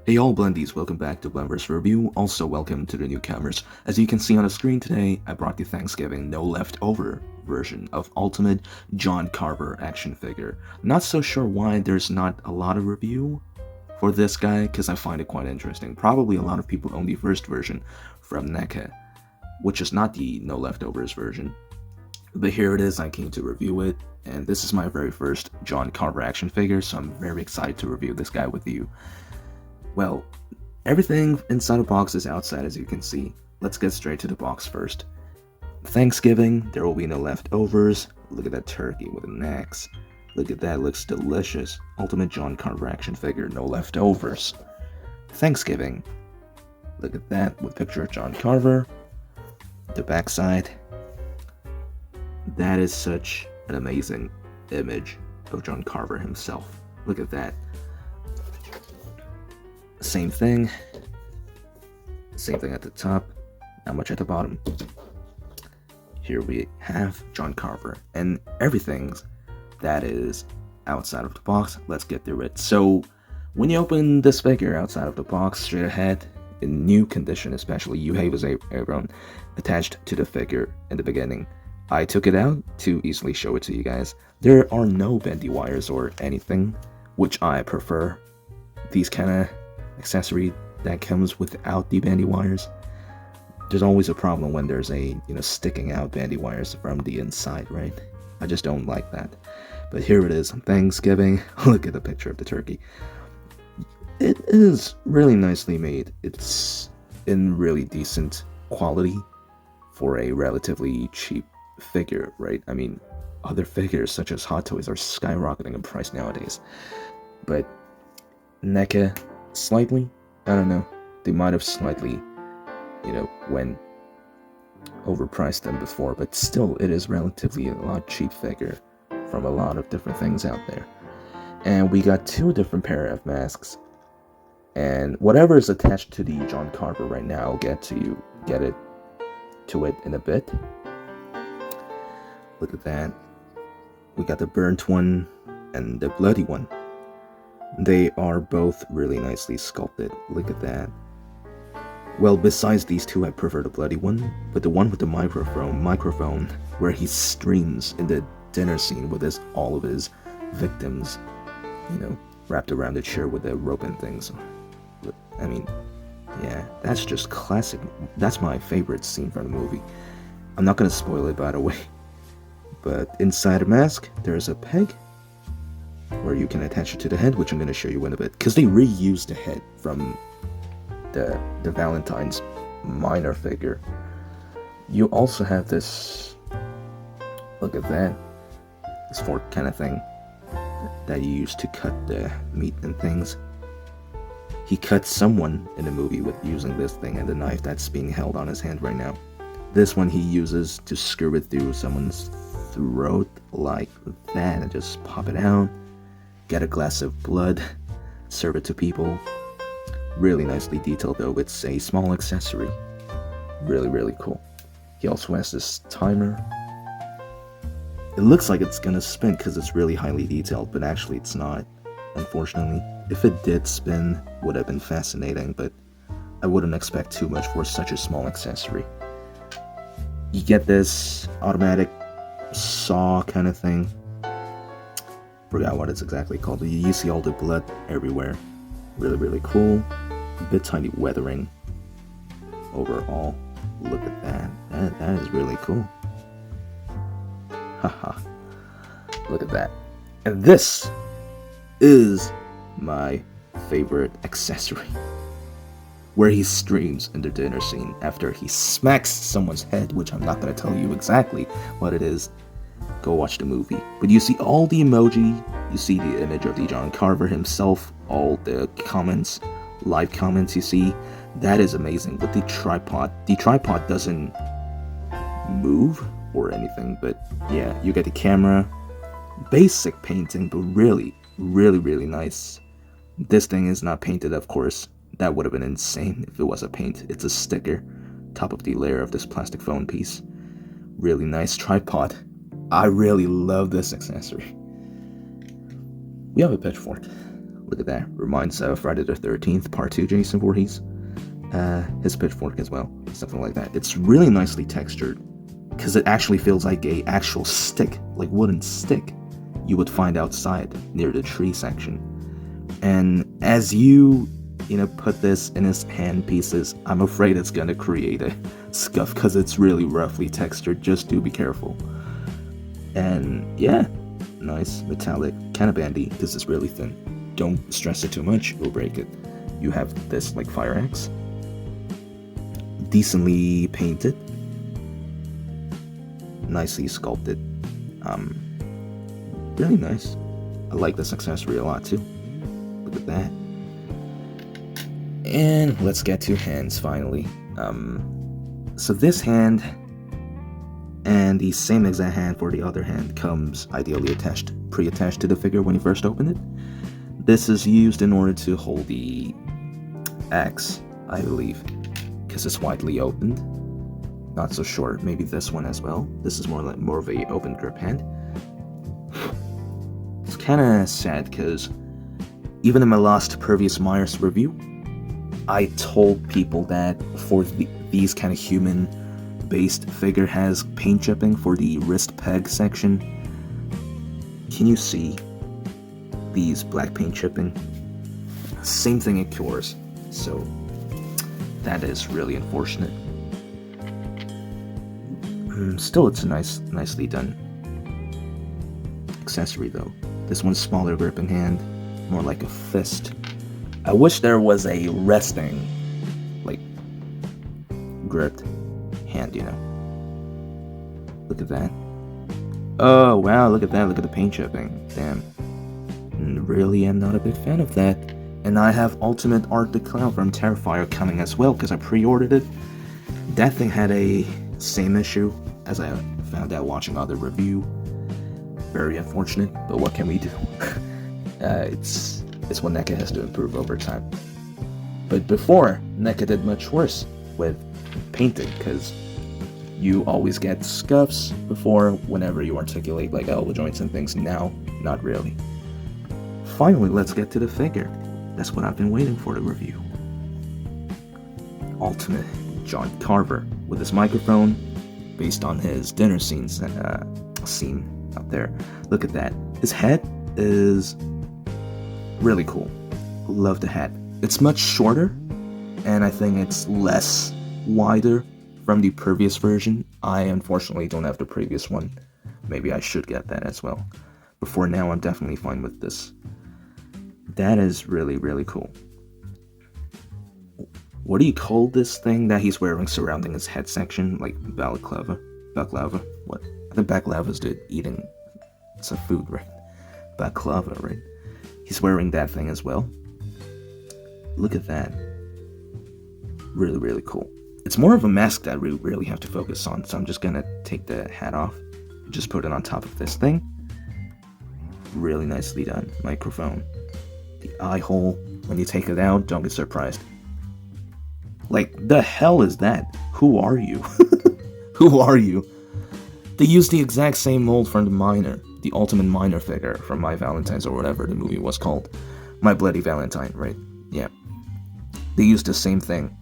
Hey all blendies, welcome back to Blenverse Review, also welcome to the newcomers. As you can see on the screen today, I brought you Thanksgiving No Leftover version of Ultimate John Carver action figure. Not so sure why there's not a lot of review for this guy, because I find it quite interesting. Probably a lot of people own the first version from NECA, which is not the No Leftovers version. But here it is, I came to review it, and this is my very first John Carver action figure, so I'm very excited to review this guy with you. Well, everything inside the box is outside, as you can see. Let's get straight to the box first. Thanksgiving, there will be no leftovers. Look at that turkey with an axe. Look at that, looks delicious. Ultimate John Carver action figure, no leftovers. Thanksgiving. Look at that, with picture of John Carver. The backside. That is such an amazing image of John Carver himself. Look at that. Same thing at the top, not much at the bottom. Here we have John Carver, and everything that is outside of the box, let's get through it. So, when you open this figure outside of the box, straight ahead, in new condition especially, you have his apron attached to the figure in the beginning. I took it out to easily show it to you guys. There are no bendy wires or anything, which I prefer. These kind of accessory that comes without the bandy wires. There's always a problem when there's a sticking out bandy wires from the inside, right? I just don't like that. But here it is, Thanksgiving. Look at the picture of the turkey. It is really nicely made. It's in really decent quality for a relatively cheap figure, right? I mean, other figures such as Hot Toys are skyrocketing in price nowadays. But NECA, slightly, I don't know, they might have slightly, when overpriced them before, but still it is relatively a lot cheap figure from a lot of different things out there. And we got two different pair of masks, and whatever is attached to the John Carver right now, I'll get it in a bit. Look at that. We got the burnt one and the bloody one. They are both really nicely sculpted. Look at that. Well, besides these two, I prefer the bloody one, but the one with the microphone where he streams in the dinner scene with all of his victims, wrapped around the chair with a rope and things. I mean, yeah, that's just classic. That's my favorite scene from the movie. I'm not gonna spoil it, by the way. But inside the mask, there's a peg where you can attach it to the head, which I'm going to show you in a bit, because they reused the head from the Valentine's minor figure. You also have this, look at that, this fork kind of thing that you use to cut the meat and things. He cut someone in the movie with using this thing and the knife that's being held on his hand right now. This one he uses to screw it through someone's throat like that and just pop it out. Get a glass of blood, serve it to people. Really nicely detailed though, it's a small accessory. Really, really cool. He also has this timer. It looks like it's gonna spin because it's really highly detailed, but actually it's not, unfortunately. If it did spin, would have been fascinating, but I wouldn't expect too much for such a small accessory. You get this automatic saw kind of thing. Forgot what it's exactly called. You see all the blood everywhere. Really, really cool. A bit tiny weathering overall. Look at that. That is really cool. Haha. Look at that. And this is my favorite accessory, where he streams in the dinner scene after he smacks someone's head, which I'm not going to tell you exactly what it is. Go watch the movie. But you see all the emoji, you see the image of the John Carver himself, all the comments, live comments you see. That is amazing. With the tripod doesn't move or anything, but yeah, you get the camera. Basic painting, but really, really, really nice. This thing is not painted, of course. That would have been insane if it was a paint. It's a sticker, top of the layer of this plastic phone piece. Really nice tripod. I really love this accessory. We have a pitchfork. Look at that. Reminds of Friday the 13th, Part 2 Jason Voorhees. His pitchfork as well. Something like that. It's really nicely textured, because it actually feels like a actual stick, like wooden stick, you would find outside near the tree section. And as you put this in his hand pieces, I'm afraid it's gonna create a scuff because it's really roughly textured. Just do be careful. And yeah, nice metallic, kind of bandy because it's really thin. Don't stress it too much, you'll break it. You have this like fire axe, decently painted, nicely sculpted, really nice. I like this accessory a lot too. Look at that. And let's get to hands finally. So this hand and the same exact hand for the other hand comes ideally pre-attached to the figure when you first open it. This is used in order to hold the axe, I believe, because it's widely opened. Not so sure, maybe this one as well. This is more of a open grip hand. It's kind of sad because even in my last previous Myers review, I told people that for these kind of human-based figure has paint chipping for the wrist peg section. Can you see these black paint chipping? Same thing at Cures, so that is really unfortunate. Still, it's a nicely done accessory though. This one's smaller gripping hand, more like a fist. I wish there was a resting, like, gripped hand, Look at that. Oh, wow, look at that. Look at the paint chipping. Damn. Really am not a big fan of that. And I have Ultimate Arctic Clown from Terrifier coming as well, because I pre-ordered it. That thing had a same issue, as I found out watching other review. Very unfortunate, but what can we do? It's what NECA has to improve over time. But before, NECA did much worse with painting, because you always get scuffs before whenever you articulate like elbow joints and things. Now, not really. Finally, let's get to the figure. That's what I've been waiting for to review. Ultimate John Carver with his microphone, based on his dinner scene out there. Look at that. His head is really cool. Love the hat. It's much shorter, and I think it's less wider from the previous version. I unfortunately don't have the previous one. Maybe I should get that as well. But for now, I'm definitely fine with this. That is really, really cool. What do you call this thing that he's wearing surrounding his head section? Like balaclava? Baklava? What? I think baklava's the eating. It's a food, right? Baklava, right? He's wearing that thing as well. Look at that. Really, really cool. It's more of a mask that we really have to focus on, so I'm just gonna take the hat off. Just put it on top of this thing. Really nicely done. Microphone. The eye hole. When you take it out, don't get surprised. Like, the hell is that? Who are you? Who are you? They used the exact same mold from the Miner, the Ultimate Miner figure from My Valentine's or whatever the movie was called. My Bloody Valentine, right? Yeah. They used the same thing.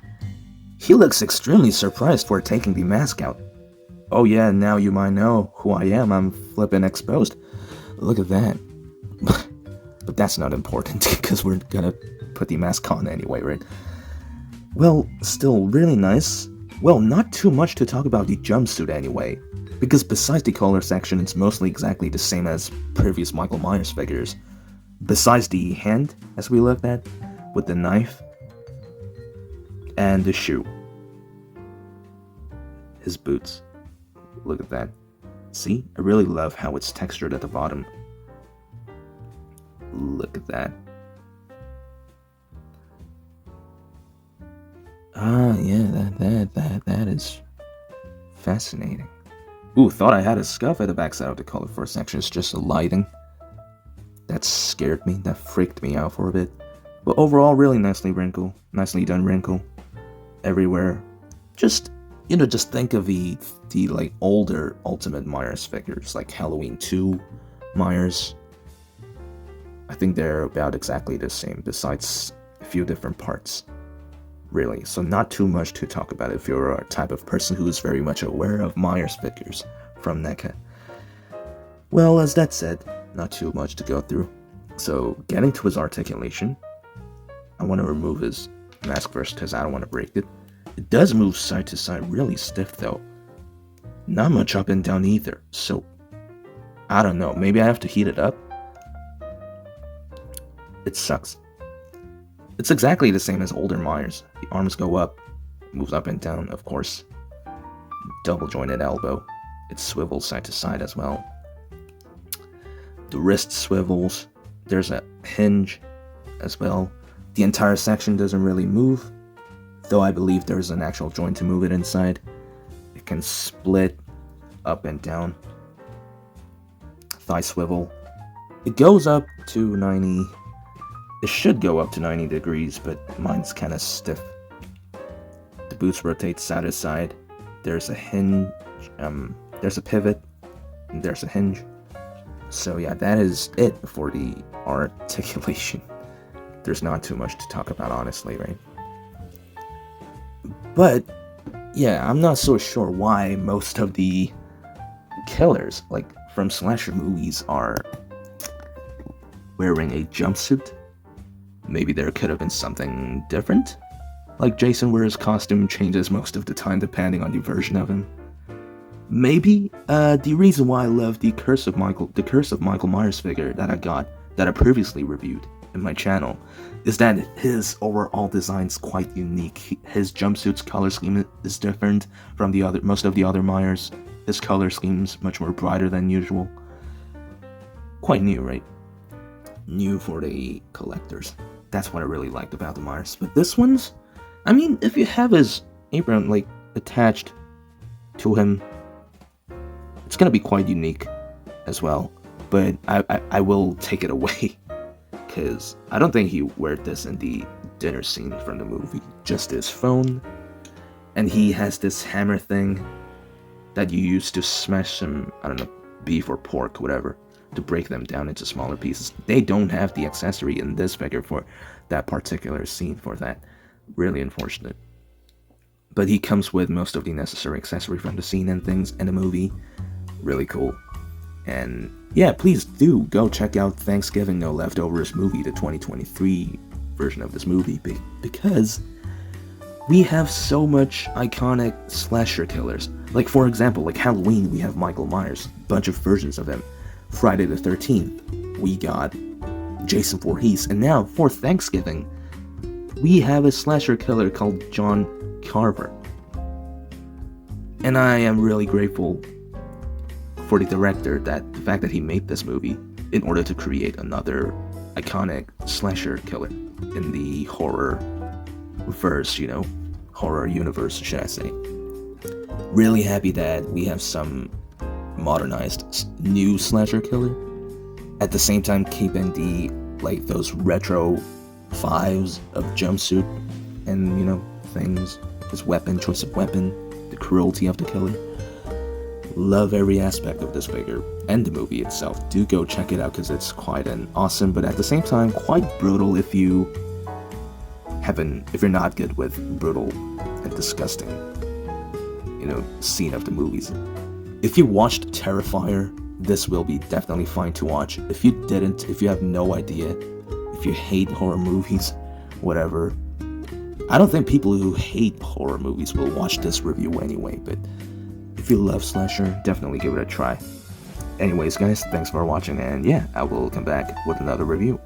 He looks extremely surprised for taking the mask out. Oh yeah, now you might know who I am. I'm flippin' exposed. Look at that. But that's not important, because we're gonna put the mask on anyway, right? Well, still really nice. Well, not too much to talk about the jumpsuit anyway, because besides the color section, it's mostly exactly the same as previous Michael Myers figures. Besides the hand, as we looked at, with the knife, and the shoe. His boots. Look at that. See? I really love how it's textured at the bottom. Look at that. Ah, yeah, that is fascinating. Ooh, thought I had a scuff at the backside of the color for a section. It's just the lighting. That scared me. That freaked me out for a bit. But overall, really nicely done wrinkle. Everywhere. Just think of the like older Ultimate Myers figures, like Halloween 2 Myers. I think they're about exactly the same, besides a few different parts. Really, so not too much to talk about if you're a type of person who is very much aware of Myers figures from NECA. Well, as that said, not too much to go through. So, getting to his articulation, I want to remove his mask first because I don't want to break it. It does move side to side really stiff though. Not much up and down either, so I don't know, maybe I have to heat it up? It sucks. It's exactly the same as older Myers. The arms go up, moves up and down, of course. Double jointed elbow. It swivels side to side as well. The wrist swivels. There's a hinge as well. The entire section doesn't really move, though I believe there's an actual joint to move it inside. It can split up and down. Thigh swivel. It goes up to 90. It should go up to 90 degrees, but mine's kind of stiff. The boots rotate side to side. There's a hinge, there's a pivot, and there's a hinge. So yeah, that is it for the articulation. There's not too much to talk about, honestly, right? But yeah, I'm not so sure why most of the killers, like from slasher movies, are wearing a jumpsuit. Maybe there could have been something different? Like Jason, where his costume changes most of the time depending on the version of him. Maybe the reason why I love the Curse of Michael Myers figure that I previously reviewed in my channel, is that his overall design's quite unique. His jumpsuit's color scheme is different from most of the other Myers. His color scheme's much more brighter than usual. Quite new, right? New for the collectors. That's what I really liked about the Myers. But this one's, I mean, if you have his apron like attached to him, it's gonna be quite unique as well. But I will take it away, because I don't think he wore this in the dinner scene from the movie. Just his phone, and he has this hammer thing that you use to smash some, I don't know, beef or pork, whatever, to break them down into smaller pieces. They don't have the accessory in this figure for that particular scene for that. Really unfortunate. But he comes with most of the necessary accessory from the scene and things in the movie. Really cool. And yeah, please do go check out Thanksgiving No Leftovers movie, the 2023 version of this movie, because we have so much iconic slasher killers. Like, for example, like Halloween, we have Michael Myers, bunch of versions of him. Friday the 13th, we got Jason Voorhees, and now for Thanksgiving, we have a slasher killer called John Carver. And I am really grateful for the director, that the fact that he made this movie in order to create another iconic slasher killer in the horror verse, horror universe, should I say. Really happy that we have some modernized new slasher killer, at the same time keeping those retro vibes of jumpsuit and things, his choice of weapon, the cruelty of the killer. Love every aspect of this figure and the movie itself. Do go check it out, because it's quite an awesome, but at the same time quite brutal if you're not good with brutal and disgusting scene of the movies. If you watched Terrifier, this will be definitely fine to watch. If you didn't, if you have no idea, if you hate horror movies, whatever, I don't think people who hate horror movies will watch this review anyway, but if you love slasher, definitely give it a try. Anyways guys, thanks for watching, and yeah, I will come back with another review.